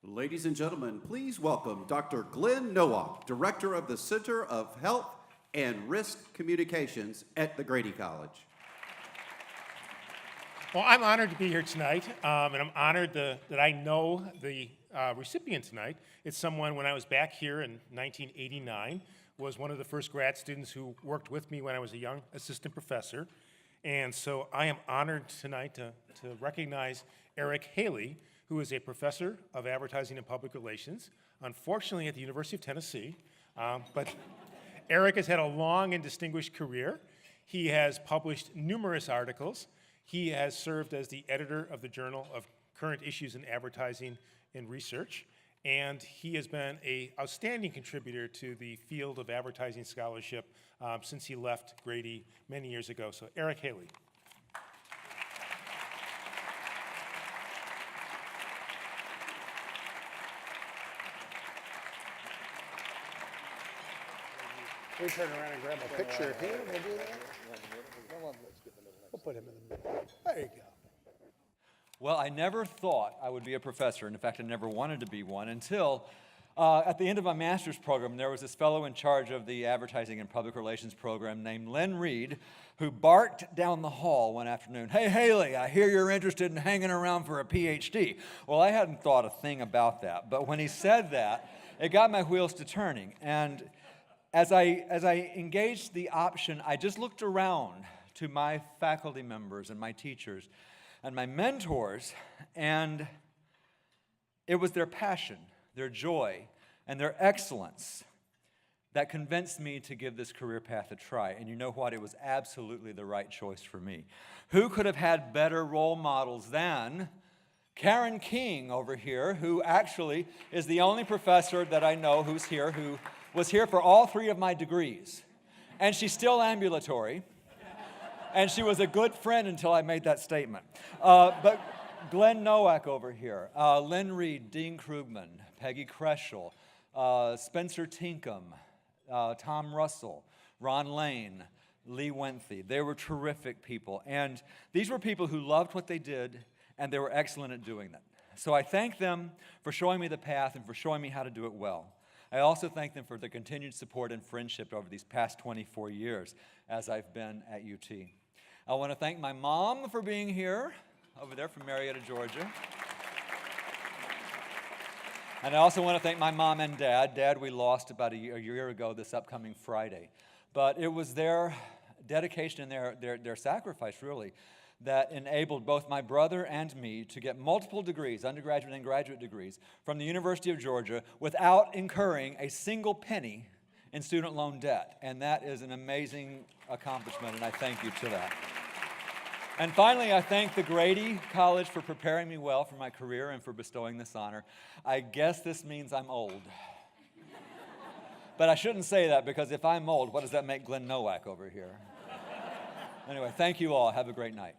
Ladies and gentlemen, please welcome Dr. Glenn Nowak, Director of the Center of Health and Risk Communications at the Grady College. Well, I'm honored to be here tonight, and I'm honored that I know the recipient tonight. It's someone, when I was back here in 1989, was one of the first grad students who worked with me when I was a young assistant professor. And so I am honored tonight to recognize Eric Haley, who is a professor of advertising and public relations, unfortunately at the University of Tennessee. But Eric has had a long and distinguished career. He has published numerous articles. He has served as the editor of the Journal of Current Issues in Advertising and Research, and he has been an outstanding contributor to the field of advertising scholarship since he left Grady many years ago. So Eric Haley. We turn around and grab a picture here. We'll do that. We'll put him in the middle. There you go. Well, I never thought I would be a professor. In fact, I never wanted to be one until at the end of my master's program, there was this fellow in charge of the advertising and public relations program named Len Reed, who barked down the hall one afternoon, "Hey, Haley, I hear you're interested in hanging around for a PhD. Well, I hadn't thought a thing about that, but when he said that, it got my wheels to turning. And as I engaged the option, I just looked around to my faculty members and my teachers and my mentors, and it was their passion, their joy, and their excellence that convinced me to give this career path a try. And you know what? It was absolutely the right choice for me. Who could have had better role models than Karen King over here, who actually is the only professor that I know who was here for all three of my degrees. And she's still ambulatory. And she was a good friend until I made that statement. But Glenn Nowak over here, Len Reed, Dean Krugman, Peggy Kreschel, Spencer Tinkham, Tom Russell, Ron Lane, Lee Wenthy. They were terrific people. And these were people who loved what they did, and they were excellent at doing that. So I thank them for showing me the path and for showing me how to do it well. I also thank them for their continued support and friendship over these past 24 years as I've been at UT. I want to thank my mom for being here, over there from Marietta, Georgia. And I also want to thank my mom and dad. Dad we lost about a year ago this upcoming Friday. But it was their dedication and their sacrifice, really, that enabled both my brother and me to get multiple degrees, undergraduate and graduate degrees, from the University of Georgia without incurring a single penny in student loan debt. And that is an amazing accomplishment, and I thank you to that. And finally, I thank the Grady College for preparing me well for my career and for bestowing this honor. I guess this means I'm old. But I shouldn't say that, because if I'm old, what does that make Glenn Nowak over here? Anyway, thank you all. Have a great night.